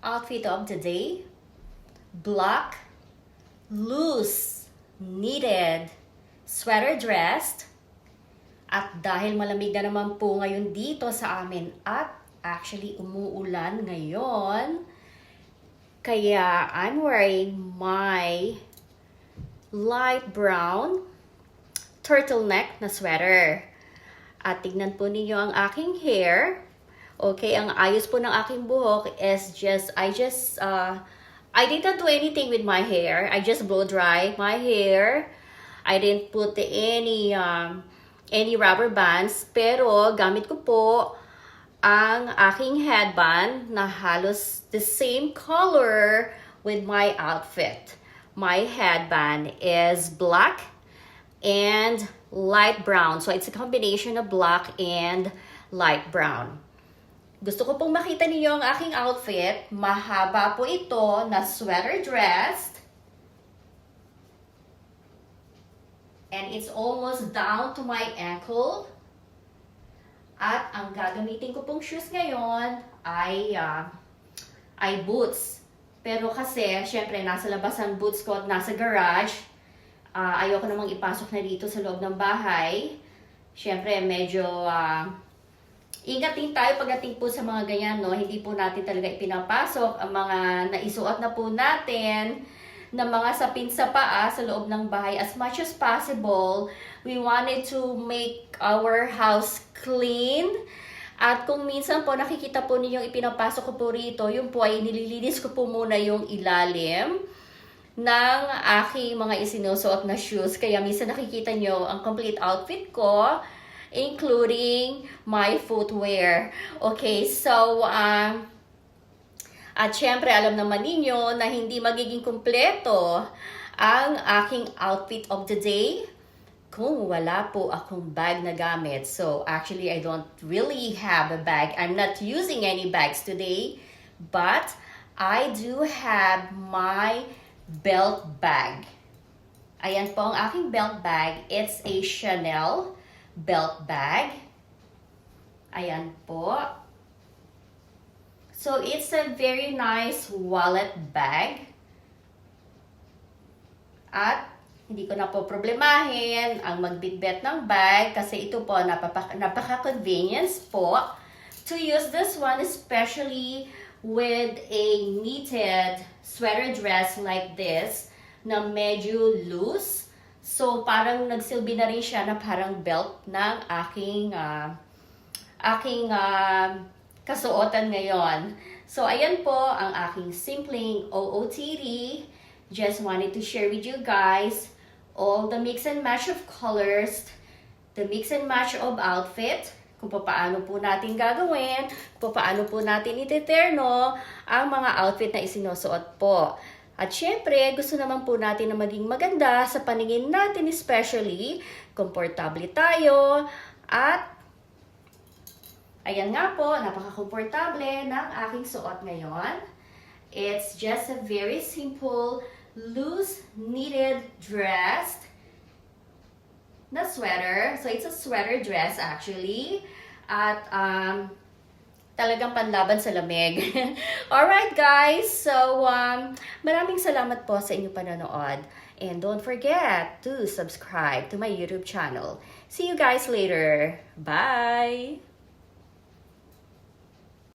outfit of the day, black, loose, knitted, sweater dress. At dahil malamig na naman po ngayon dito sa amin at actually umuulan ngayon, kaya I'm wearing my light brown turtleneck na sweater. At tignan po ninyo ang aking hair. Okay, ang ayos po ng aking buhok is I didn't do anything with my hair. I just blow dry my hair. I didn't put any rubber bands. Pero gamit ko po ang aking headband na halos the same color with my outfit. My headband is black and light brown. So it's a combination of black and light brown. Gusto ko pong makita niyo ang aking outfit. Mahaba po ito na sweater dress. And it's almost down to my ankle. At ang gagamitin ko pong shoes ngayon ay boots. Pero kasi, syempre, nasa labas ang boots ko at nasa garage. Ayoko namang ipasok na dito sa loob ng bahay. Syempre, medyo ingat din tayo pagdating po sa mga ganyan, no? Hindi po natin talaga ipinapasok ang mga naisuot na po natin na mga sapin sa paa sa loob ng bahay. As much as possible, we wanted to make our house clean. At kung minsan po nakikita po ninyong ipinapasok ko po rito, yung po ay nililinis ko po muna yung ilalim ng aking mga isinusuot na shoes. Kaya minsan nakikita nyo ang complete outfit ko, including my footwear. Okay, so, at syempre, alam naman ninyo na hindi magiging kumpleto ang aking outfit of the day kung wala po akong bag na gamit. So, actually, I don't really have a bag. I'm not using any bags today, but I do have my belt bag. Ayan po ang aking belt bag. It's a Chanel belt bag. Ayan po. So, it's a very nice wallet bag. At hindi ko na po problemahin ang magbitbit ng bag kasi ito po napaka-convenience po to use this one, especially with a knitted sweater dress like this na medyo loose. So, parang nagsilbi na rin siya na parang belt ng aking kasuotan ngayon. So, ayan po ang aking simpleng OOTD. Just wanted to share with you guys all the mix and match of colors, the mix and match of outfit, kung paano po natin gagawin, kung paano po natin iteterno ang mga outfit na isinusuot po. At syempre, gusto naman po natin na maging maganda sa paningin natin, especially, komportable tayo, at ayan nga po, napaka-komportable ng aking suot ngayon. It's just a very simple, loose, knitted dress na sweater. So, it's a sweater dress actually. At talagang panlaban sa lamig. Alright guys, so maraming salamat po sa inyong panonood. And don't forget to subscribe to my YouTube channel. See you guys later. Bye!